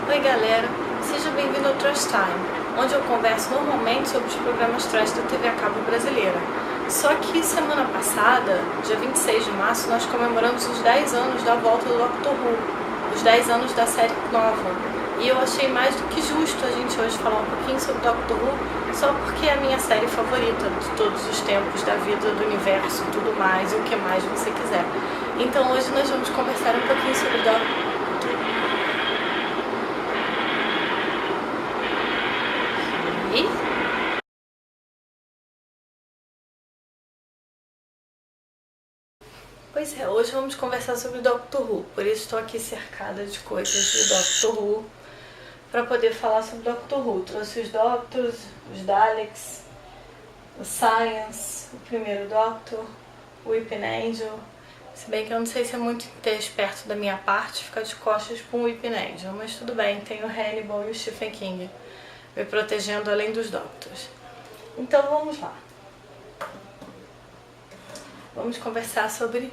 Oi galera, seja bem-vindo ao Trash Time, onde eu converso normalmente sobre os programas trash da TV a cabo brasileira. Só que semana passada, dia 26 de março, nós comemoramos os 10 anos da volta do Doctor Who, os 10 anos da série nova. E eu achei mais do que justo a gente hoje falar um pouquinho sobre Doctor Who, só porque é a minha série favorita de todos os tempos, da vida, do universo, tudo mais e o que mais você quiser. Então hoje nós vamos conversar um pouquinho sobre Doctor Pois é, hoje vamos conversar sobre Doctor Who, por isso estou aqui cercada de coisas de Doctor Who para poder falar sobre Doctor Who. Trouxe os Doctors, os Daleks, o Science, o primeiro Doctor, o Weeping Angel, se bem que eu não sei se é muito esperto da minha parte ficar de costas para um Weeping Angel, mas tudo bem, tem o Hannibal e o Stephen King me protegendo além dos Doctors. Então vamos lá. Vamos conversar sobre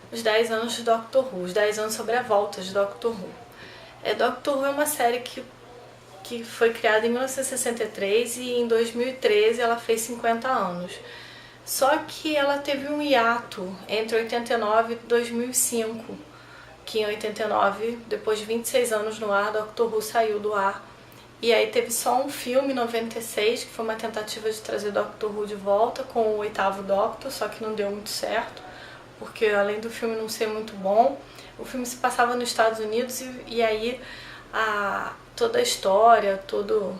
os 10 anos de Doctor Who, os 10 anos sobre a volta de Doctor Who. Doctor Who é uma série que foi criada em 1963 e em 2013 ela fez 50 anos. Só que ela teve um hiato entre 89 e 2005, que em 89, depois de 26 anos no ar, Doctor Who saiu do ar. E aí teve só um filme em 96, que foi uma tentativa de trazer Doctor Who de volta com o 8º Doctor, só que não deu muito certo, porque além do filme não ser muito bom, o filme se passava nos Estados Unidos e aí toda a história, todo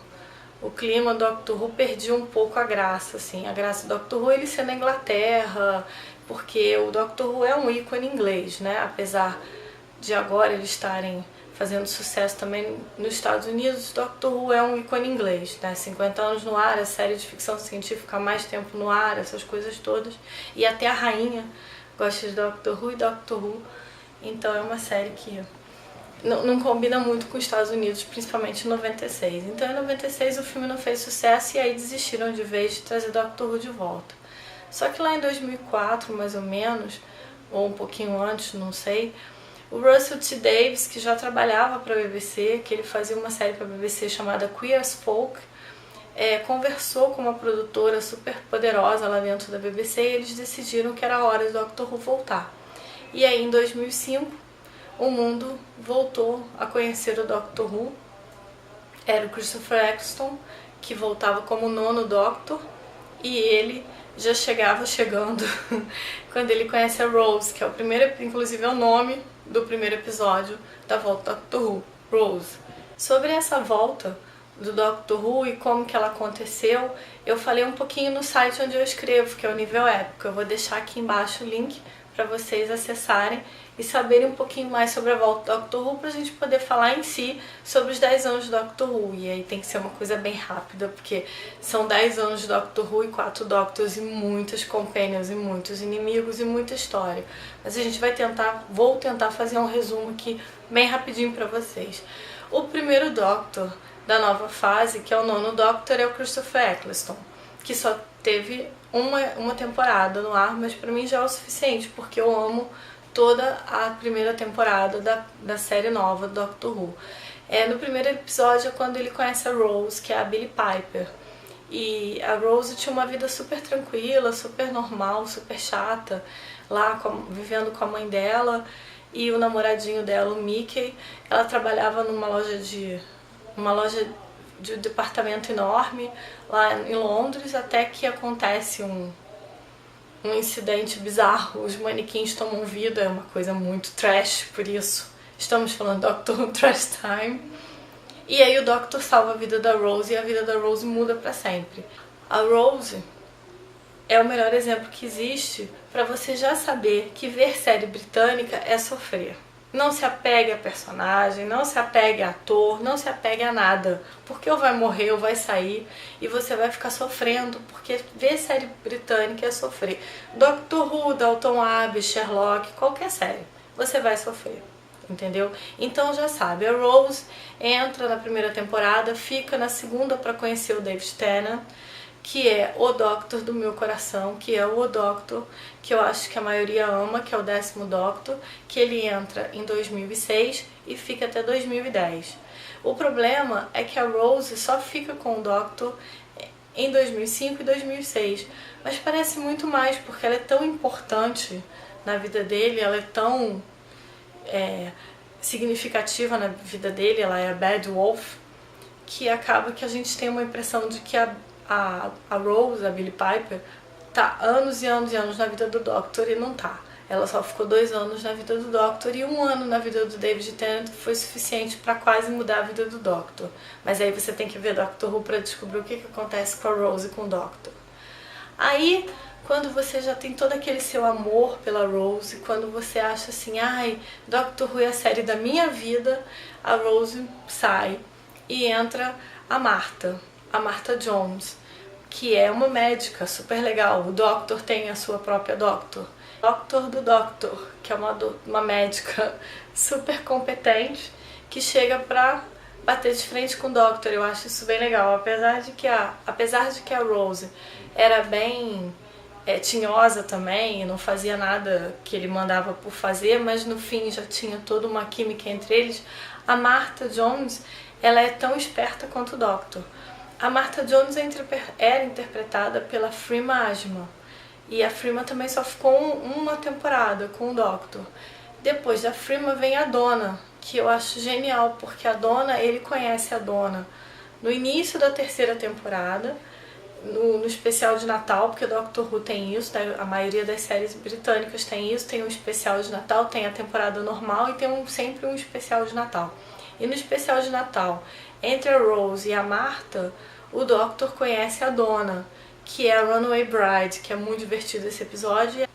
o clima do Doctor Who perdia um pouco a graça, assim. A graça do Doctor Who ele ser na Inglaterra, porque o Doctor Who é um ícone inglês, né? Apesar de agora eles estarem fazendo sucesso também nos Estados Unidos, Doctor Who é um ícone inglês, né? 50 anos no ar, a série de ficção científica há mais tempo no ar, essas coisas todas. E até a rainha gosta de Doctor Who e Doctor Who, então é uma série que não combina muito com os Estados Unidos, principalmente em 96. Então em 96 o filme não fez sucesso e aí desistiram de vez de trazer Doctor Who de volta. Só que lá em 2004, mais ou menos, ou um pouquinho antes, não sei, o Russell T Davies, que já trabalhava para a BBC, que ele fazia uma série para a BBC chamada Queer as Folk, conversou com uma produtora super poderosa lá dentro da BBC e eles decidiram que era a hora do Doctor Who voltar. E aí em 2005 o mundo voltou a conhecer o Doctor Who. Era o Christopher Eccleston que voltava como o 9º Doctor e ele já chegando quando ele conhece a Rose, que é o primeiro, inclusive é o nome do primeiro episódio da volta do Doctor Who, Rose. Sobre essa volta do Doctor Who e como que ela aconteceu, eu falei um pouquinho no site onde eu escrevo, que é o Nível Épico. Eu vou deixar aqui embaixo o link para vocês acessarem e saberem um pouquinho mais sobre a volta do Doctor Who, para a gente poder falar em si sobre os 10 anos do Doctor Who. E aí tem que ser uma coisa bem rápida, porque são 10 anos de Doctor Who e 4 Doctors e muitas companions e muitos inimigos e muita história. Mas a gente vou tentar fazer um resumo aqui bem rapidinho para vocês. O primeiro Doctor da nova fase, que é o 9º Doctor, é o Christopher Eccleston, que só teve uma temporada no ar, mas pra mim já é o suficiente, porque eu amo toda a primeira temporada da série nova do Doctor Who. No primeiro episódio é quando ele conhece a Rose, que é a Billie Piper. E a Rose tinha uma vida super tranquila, super normal, super chata, lá vivendo com a mãe dela e o namoradinho dela, o Mickey. Ela trabalhava numa loja de departamento enorme lá em Londres, até que acontece um incidente bizarro, os manequins tomam vida, é uma coisa muito trash, por isso estamos falando Doctor Who Trash Time. E aí o Doctor salva a vida da Rose e a vida da Rose muda pra sempre. A Rose é o melhor exemplo que existe para você já saber que ver série britânica é sofrer. Não se apegue a personagem, não se apegue a ator, não se apegue a nada, porque ou vai morrer ou vai sair e você vai ficar sofrendo, porque ver série britânica é sofrer. Doctor Who, Downton Abbey, Sherlock, qualquer série, você vai sofrer, entendeu? Então já sabe, a Rose entra na primeira temporada, fica na segunda para conhecer o David Tennant, que é o Doctor do meu coração, que é o Doctor que eu acho que a maioria ama, que é o 10º Doctor, que ele entra em 2006 e fica até 2010. O problema é que a Rose só fica com o Doctor em 2005 e 2006, mas parece muito mais, porque ela é tão importante na vida dele, ela é tão significativa na vida dele, ela é a Bad Wolf, que acaba que a gente tem uma impressão de que a Rose, a Billie Piper, tá anos e anos e anos na vida do Doctor e não tá. Ela só ficou 2 anos na vida do Doctor e 1 ano na vida do David Tennant foi suficiente para quase mudar a vida do Doctor. Mas aí você tem que ver Doctor Who para descobrir o que acontece com a Rose e com o Doctor. Aí, quando você já tem todo aquele seu amor pela Rose, quando você acha assim, ai, Doctor Who é a série da minha vida, a Rose sai e entra a Martha Jones, que é uma médica super legal. O Doctor tem a sua própria Doctor do Doctor, que é uma médica super competente que chega pra bater de frente com o Doctor. Eu acho isso bem legal, apesar de que a Rose era bem tinhosa também e não fazia nada que ele mandava por fazer, mas no fim já tinha toda uma química entre eles. A Martha Jones, ela é tão esperta quanto o Doctor. A Martha Jones era interpretada pela Freema Agyeman. E a Freema também só ficou uma temporada com o Doctor. Depois da Freema vem a Donna, que eu acho genial, porque a Donna, ele conhece a Donna no início da 3ª temporada, no especial de Natal, porque o Doctor Who tem isso, né? A maioria das séries britânicas tem isso, tem um especial de Natal, tem a temporada normal e tem sempre um especial de Natal. E no especial de Natal, entre a Rose e a Martha, o Doctor conhece a Donna, que é a Runaway Bride, que é muito divertido esse episódio.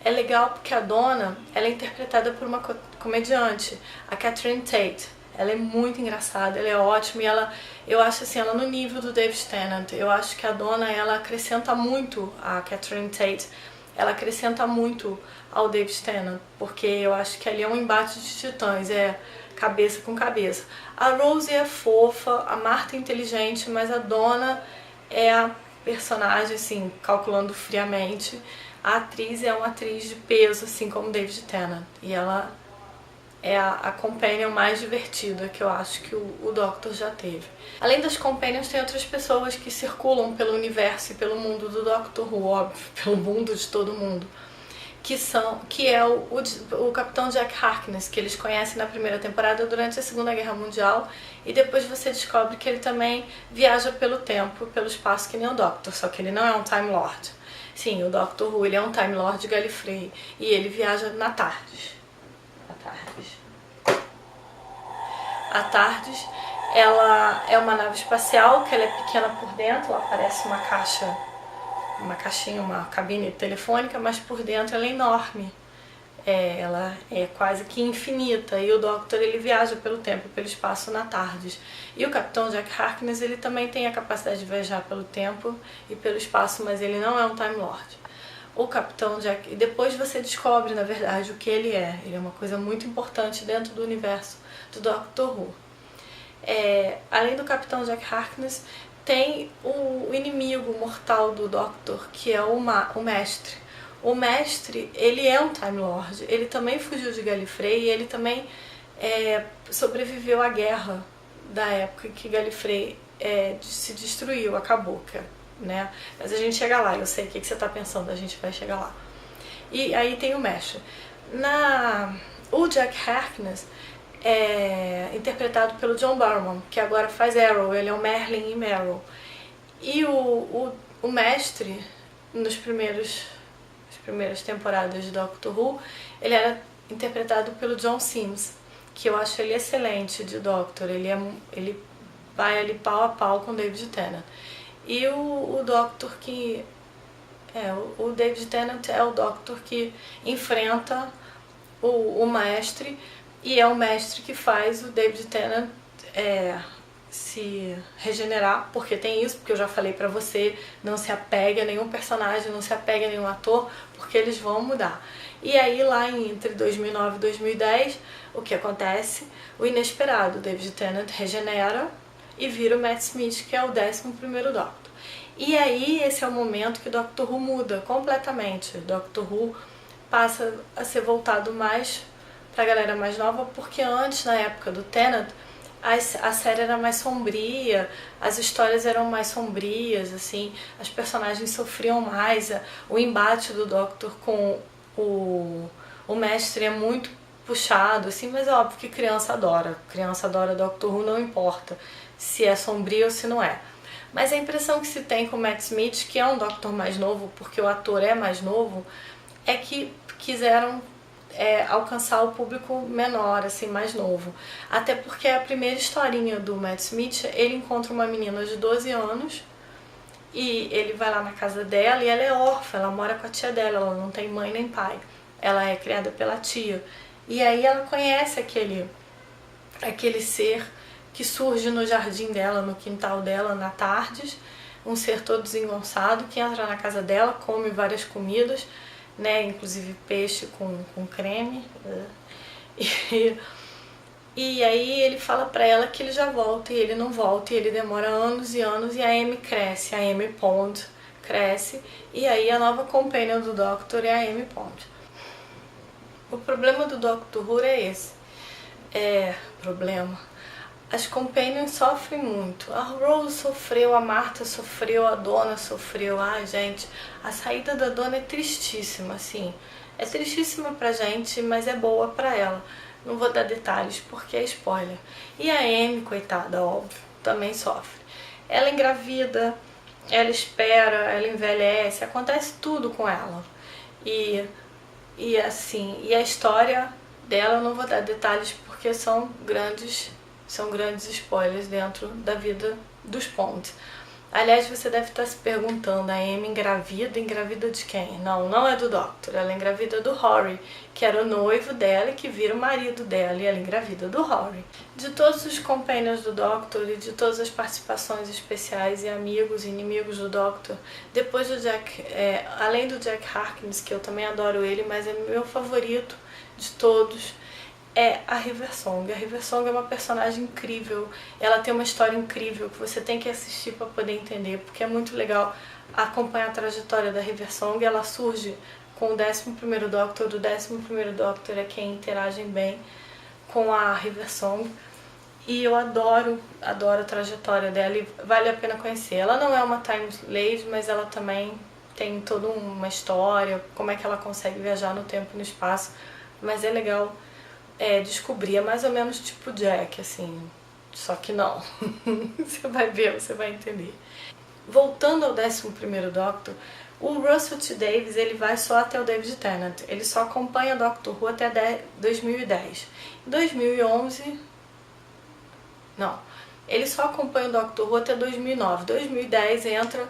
É legal porque a Donna, ela é interpretada por uma comediante, a Catherine Tate. Ela é muito engraçada, ela é ótima e eu acho assim, ela no nível do David Tennant. Eu acho que a Donna, ela acrescenta muito a Catherine Tate, ela acrescenta muito ao David Tennant, porque eu acho que ali é um embate de titãs, é cabeça com cabeça. A Rose é fofa, a Martha é inteligente, mas a Donna é a personagem, assim, calculando friamente. A atriz é uma atriz de peso, assim como David Tennant, e ela é a companion mais divertida que eu acho que o Doctor já teve. Além das companions, tem outras pessoas que circulam pelo universo e pelo mundo do Doctor Who, óbvio, pelo mundo de todo mundo, que é o Capitão Jack Harkness, que eles conhecem na 1ª temporada durante a 2ª Guerra Mundial, e depois você descobre que ele também viaja pelo tempo, pelo espaço, que nem o Doctor, só que ele não é um Time Lord. Sim, o Doctor Who, ele é um Time Lord Gallifrey, e ele viaja na TARDIS. A TARDIS, ela é uma nave espacial, que ela é pequena por dentro, ela parece uma caixinha, uma cabine telefônica, mas por dentro ela é enorme. Ela é quase que infinita, e o Doctor, ele viaja pelo tempo, pelo espaço na TARDIS. E o Capitão Jack Harkness, ele também tem a capacidade de viajar pelo tempo e pelo espaço, mas ele não é um Time Lord. O Capitão Jack... E depois você descobre, na verdade, o que ele é. Ele é uma coisa muito importante dentro do universo do Doctor Who. Além do Capitão Jack Harkness, tem o inimigo mortal do Doctor, que é o Mestre. O Mestre, ele é um Time Lord, ele também fugiu de Gallifrey e ele também sobreviveu à guerra da época que Gallifrey se destruiu, acabou, né? Mas a gente chega lá, eu sei o que você está pensando, a gente vai chegar lá. E aí tem o Mestre. O Jack Harkness é interpretado pelo John Barrowman, que agora faz Arrow, ele é o Merlin em Arrow. E o Mestre, nas primeiras temporadas de Doctor Who, ele era interpretado pelo John Sims, que eu acho ele excelente de Doctor, ele vai ali pau a pau com David Tennant. E o Doctor que... o David Tennant é o Doctor que enfrenta o Mestre, e é o Mestre que faz o David Tennant se regenerar, porque tem isso, porque eu já falei pra você, não se apega a nenhum personagem, não se apega a nenhum ator, porque eles vão mudar. E aí lá entre 2009 e 2010, o que acontece? O inesperado, David Tennant regenera e vira o Matt Smith, que é o 11º Doctor. E aí esse é o momento que o Doctor Who muda completamente. O Doctor Who passa a ser voltado mais pra galera mais nova, porque antes, na época do Tennant, a série era mais sombria, as histórias eram mais sombrias, assim, as personagens sofriam mais, o embate do Doctor com o mestre é muito puxado, assim, mas é óbvio que criança adora Doctor Who, não importa se é sombrio ou se não é. Mas a impressão que se tem com o Matt Smith, que é um Doctor mais novo, porque o ator é mais novo, é que quiseram alcançar o público menor, assim, mais novo. Até porque a primeira historinha do Matt Smith, ele encontra uma menina de 12 anos e ele vai lá na casa dela e ela é órfã, ela mora com a tia dela, ela não tem mãe nem pai. Ela é criada pela tia. E aí ela conhece aquele ser que surge no jardim dela, no quintal dela, na tardes, um ser todo desengonçado que entra na casa dela, come várias comidas, né, inclusive peixe com creme, e aí ele fala pra ela que ele já volta e ele não volta, e ele demora anos e anos, e a Amy cresce, a Amy Pond cresce, e aí a nova companion do Doctor é a Amy Pond. O problema do Doctor Who é esse, as companions sofrem muito. A Rose sofreu, a Martha sofreu, a Donna sofreu. Ai, gente, a saída da Donna é tristíssima, assim. É tristíssima pra gente, mas é boa pra ela. Não vou dar detalhes porque é spoiler. E a Amy, coitada, óbvio, também sofre. Ela engravida, ela espera, ela envelhece, acontece tudo com ela. E assim, e a história dela eu não vou dar detalhes porque são grandes spoilers dentro da vida dos Pond. Aliás, você deve estar se perguntando, a Amy engravida de quem? Não é do Doctor, ela engravida do Rory, que era o noivo dela e que vira o marido dela, e ela engravida do Rory. De todos os companions do Doctor e de todas as participações especiais e amigos e inimigos do Doctor, depois do Jack, além do Jack Harkness, que eu também adoro ele, mas é meu favorito de todos, é a River Song. A River Song é uma personagem incrível, ela tem uma história incrível que você tem que assistir para poder entender, porque é muito legal acompanhar a trajetória da River Song. Ela surge com o 11º Doctor, o 11º Doctor é quem interage bem com a River Song, e eu adoro a trajetória dela e vale a pena conhecer. Ela não é uma Time Lady, mas ela também tem toda uma história, como é que ela consegue viajar no tempo e no espaço, mas é legal descobrir, é mais ou menos tipo Jack, assim, só que não. Você vai ver, você vai entender. Voltando ao 11º Doctor, o Russell T Davies, ele vai só até o David Tennant, ele só acompanha Doctor Who até 2010. Em 2011, não, ele só acompanha o Doctor Who até 2009. 2010 entra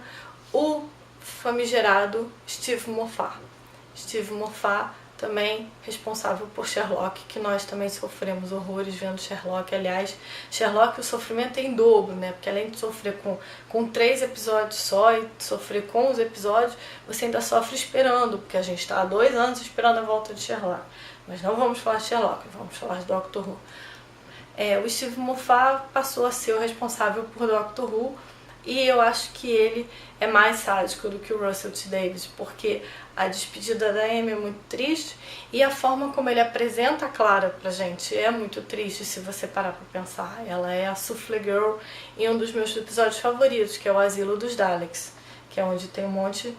o famigerado Steve Moffat. Steve Moffat também responsável por Sherlock, que nós também sofremos horrores vendo Sherlock. Aliás, Sherlock, o sofrimento é em dobro, né? Porque além de sofrer com 3 episódios só e sofrer com os episódios, você ainda sofre esperando, porque a gente está há 2 anos esperando a volta de Sherlock. Mas não vamos falar de Sherlock, vamos falar de Doctor Who. O Steve Moffat passou a ser o responsável por Doctor Who, e eu acho que ele é mais sádico do que o Russell T Davies, porque a despedida da Amy é muito triste e a forma como ele apresenta a Clara pra gente é muito triste se você parar pra pensar. Ela é a Souffle Girl em um dos meus episódios favoritos, que é o Asilo dos Daleks, que é onde tem um monte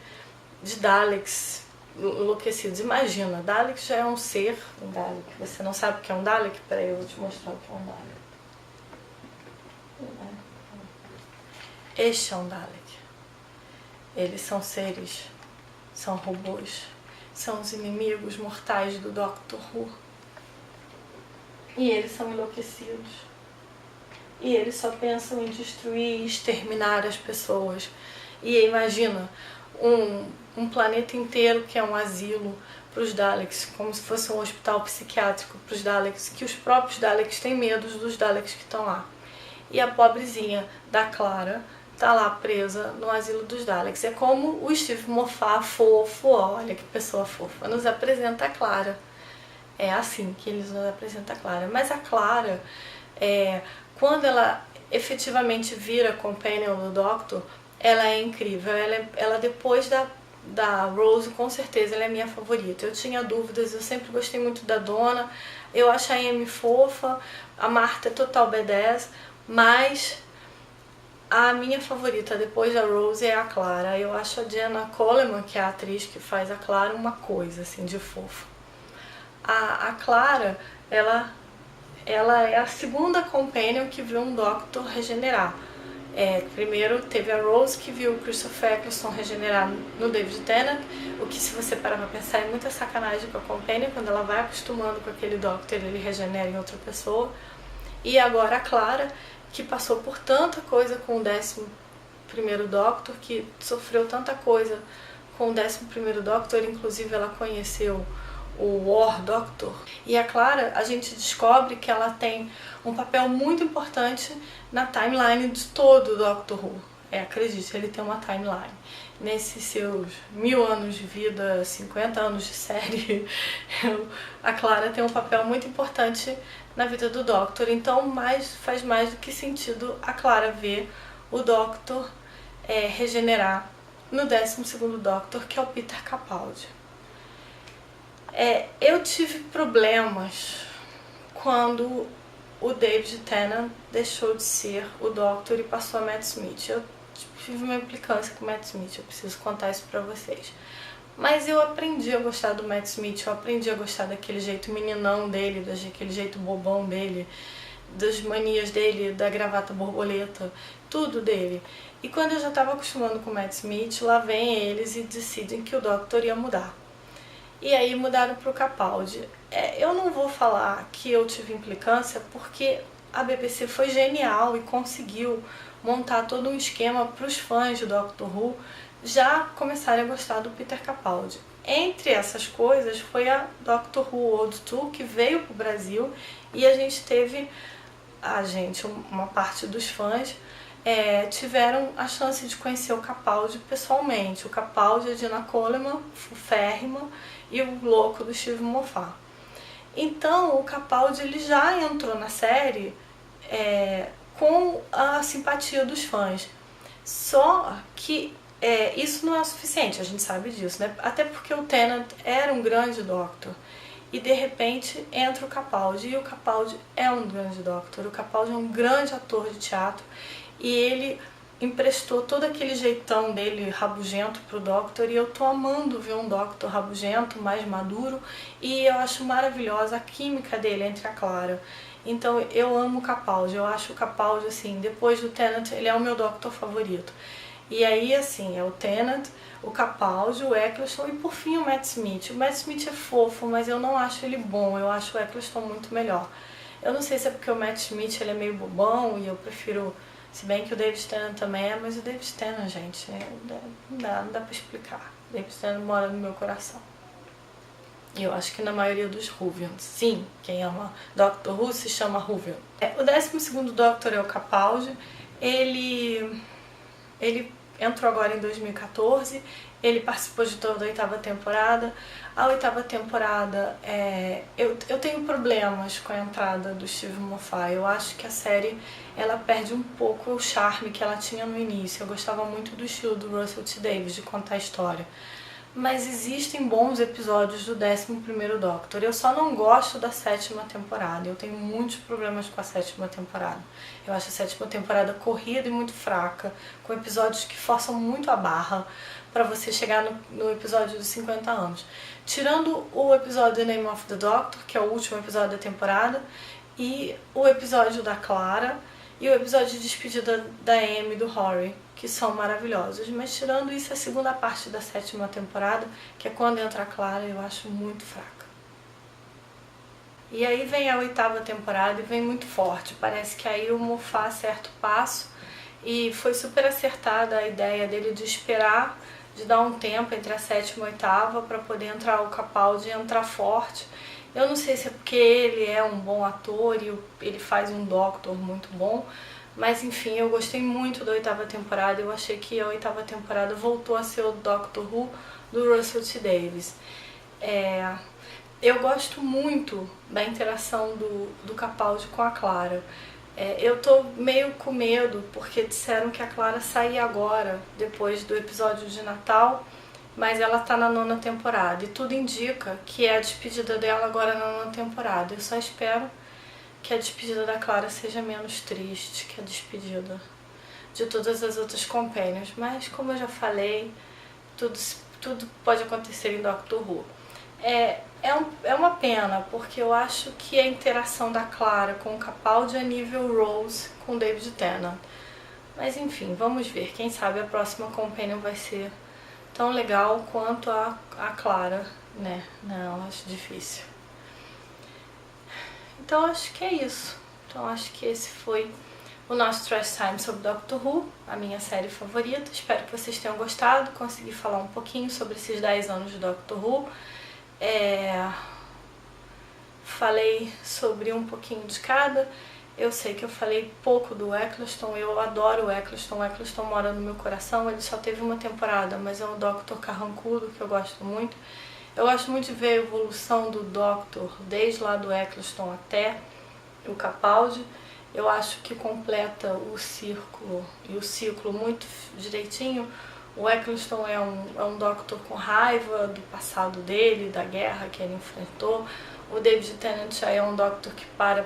de Daleks enlouquecidos. Imagina, Dalek já é um ser, um Dalek. Você não sabe o que é um Dalek? Peraí, eu vou te mostrar o que é um Dalek. Este é um Dalek. Eles são seres, são robôs, são os inimigos mortais do Doctor Who. E eles são enlouquecidos. E eles só pensam em destruir e exterminar as pessoas. E imagina um planeta inteiro que é um asilo para os Daleks, como se fosse um hospital psiquiátrico para os Daleks, que os próprios Daleks têm medo dos Daleks que estão lá. E a pobrezinha da Clara tá lá presa no asilo dos Daleks. É como o Steve Moffat fofo, olha que pessoa fofa, nos apresenta a Clara. É assim que eles nos apresentam a Clara. Mas a Clara, quando ela efetivamente vira companion do Doctor, ela é incrível. Ela depois da Rose, com certeza, ela é minha favorita. Eu tinha dúvidas, eu sempre gostei muito da Donna. Eu acho a Amy fofa, a Marta é total B10, mas a minha favorita depois da Rose é a Clara. Eu acho a Jenna Coleman, que é a atriz que faz a Clara, uma coisa assim de fofa. A Clara, ela é a segunda companion que viu um Doctor regenerar. Primeiro teve a Rose, que viu o Christopher Eccleston regenerar no David Tennant, o que, se você parar pra pensar, é muita sacanagem com a companion. Quando ela vai acostumando com aquele Doctor, ele regenera em outra pessoa. E agora a Clara, que passou por tanta coisa com o 11º Doctor, que sofreu tanta coisa com o 11º Doctor, inclusive ela conheceu o War Doctor. E a Clara, a gente descobre que ela tem um papel muito importante na timeline de todo o Doctor Who. Acredite, ele tem uma timeline. Nesses seus 1000 anos de vida, 50 anos de série, a Clara tem um papel muito importante na vida do Doctor. Então faz mais do que sentido a Clara ver o Doctor regenerar no 12º Doctor, que é o Peter Capaldi. Eu tive problemas quando o David Tennant deixou de ser o Doctor e passou a Matt Smith. Eu tive uma implicância com o Matt Smith, eu preciso contar isso pra vocês. Mas eu aprendi a gostar do Matt Smith, eu aprendi a gostar daquele jeito meninão dele, daquele jeito bobão dele, das manias dele, da gravata borboleta, tudo dele. E quando eu já estava acostumando com o Matt Smith, lá vem eles e decidem que o Doctor ia mudar. E aí mudaram para o Capaldi. Eu não vou falar que eu tive implicância, porque a BBC foi genial e conseguiu montar todo um esquema para os fãs de Doctor Who já começarem a gostar do Peter Capaldi. Entre essas coisas foi a Doctor Who World Tour, que veio para o Brasil, e a gente teve, uma parte dos fãs, tiveram a chance de conhecer o Capaldi pessoalmente. O Capaldi, a Jenna Coleman, o Férrima, e o louco do Steve Moffat. Então o Capaldi, ele já entrou na série com a simpatia dos fãs. Só que isso não é o suficiente, a gente sabe disso, né? Até porque o Tennant era um grande Doctor. E de repente entra o Capaldi, e o Capaldi é um grande Doctor. O Capaldi é um grande ator de teatro, e ele emprestou todo aquele jeitão dele rabugento pro Doctor, e eu tô amando ver um Doctor rabugento, mais maduro, e eu acho maravilhosa a química dele entre a Clara. Então eu amo o Capaldi, eu acho o Capaldi, assim, depois do Tennant, ele é o meu Doctor favorito. E aí, assim, é o Tennant, o Capaldi, o Eccleston e por fim o Matt Smith. O Matt Smith é fofo, mas eu não acho ele bom, eu acho o Eccleston muito melhor. Eu não sei se é porque o Matt Smith ele é meio bobão e eu prefiro, se bem que o David Tennant também é, mas o David Tennant, gente, não dá pra explicar. O David Tennant mora no meu coração. E eu acho que na maioria dos Whovians. Sim, quem ama Doctor Who se chama Whovian. O 12º Doctor é o Capaldi. Ele entrou agora em 2014, ele participou de toda a 8ª temporada. A 8ª temporada, eu tenho problemas com a entrada do Steve Moffat. Eu acho que a série ela perde um pouco o charme que ela tinha no início. Eu gostava muito do estilo do Russell T Davies de contar a história. Mas existem bons episódios do 11º Doctor. Eu só não gosto da 7ª temporada. Eu tenho muitos problemas com a 7ª temporada. Eu acho a 7ª temporada corrida e muito fraca, com episódios que forçam muito a barra para você chegar no episódio dos 50 anos. Tirando o episódio The Name of the Doctor, que é o último episódio da temporada, e o episódio da Clara, e o episódio de despedida da Amy e do Rory, que são maravilhosos. Mas tirando isso, a segunda parte da 7ª temporada, que é quando entra a Clara, eu acho muito fraca. E aí vem a 8ª temporada e vem muito forte. Parece que aí o Moffat acerta o passo, e foi super acertada a ideia dele de esperar, de dar um tempo entre a 7ª e a 8ª para poder entrar o Capaldi e entrar forte. Eu não sei se é porque ele é um bom ator e ele faz um Doctor muito bom, mas enfim, eu gostei muito da 8ª temporada. Eu achei que a 8ª temporada voltou a ser o Doctor Who do Russell T Davies. Eu gosto muito da interação do Capaldi com a Clara. Eu tô meio com medo, porque disseram que a Clara saía agora, depois do episódio de Natal, mas ela tá na 9ª temporada e tudo indica que é a despedida dela agora na 9ª temporada. Eu só espero que a despedida da Clara seja menos triste que a despedida de todas as outras companions, mas como eu já falei, tudo pode acontecer em Doctor Who. É uma pena, porque eu acho que a interação da Clara com o Capaldi é nível Rose com David Tennant. Mas enfim, vamos ver, quem sabe a próxima companion vai ser tão legal quanto a Clara, né? Não, acho difícil. Então acho que é isso. Então acho que esse foi o nosso Trash Time sobre Doctor Who, a minha série favorita. Espero que vocês tenham gostado, consegui falar um pouquinho sobre esses 10 anos de Doctor Who. Falei sobre um pouquinho de cada. Eu sei que eu falei pouco do Eccleston, eu adoro o Eccleston mora no meu coração, ele só teve uma temporada, mas é um Doctor carrancudo que eu gosto muito. Eu gosto muito de ver a evolução do Doctor, desde lá do Eccleston até o Capaldi. Eu acho que completa o ciclo muito direitinho. O Eccleston é um Doctor com raiva do passado dele, da guerra que ele enfrentou. O David Tennant já é um Doctor que para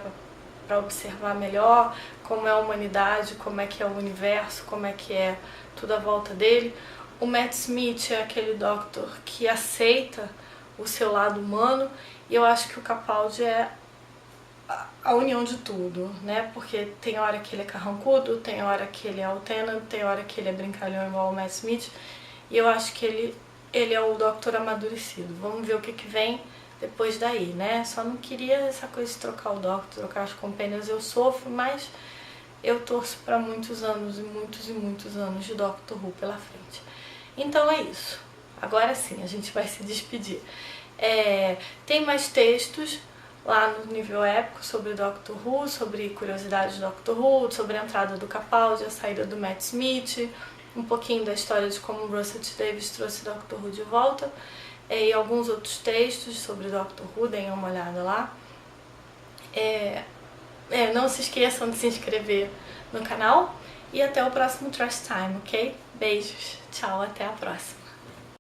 observar melhor como é a humanidade, como é que é o universo, como é que é tudo à volta dele. O Matt Smith é aquele Doctor que aceita o seu lado humano, e eu acho que o Capaldi é a união de tudo, né? Porque tem hora que ele é carrancudo, tem hora que ele é o Tennant, tem hora que ele é brincalhão igual o Matt Smith, e eu acho que ele é o Doctor amadurecido. Vamos ver o que vem depois daí, né? Só não queria essa coisa de trocar o Doctor, trocar as companhias, eu sofro, mas eu torço para muitos anos e muitos anos de Doctor Who pela frente. Então é isso. Agora sim, a gente vai se despedir. Tem mais textos lá no Nível Épico sobre Doctor Who, sobre curiosidades de Doctor Who, sobre a entrada do Capaldi, a saída do Matt Smith, um pouquinho da história de como o Russell T Davies trouxe Doctor Who de volta, e alguns outros textos sobre Doctor Who, deem uma olhada lá. Não se esqueçam de se inscrever no canal e até o próximo Trash Time, ok? Beijos, tchau, até a próxima.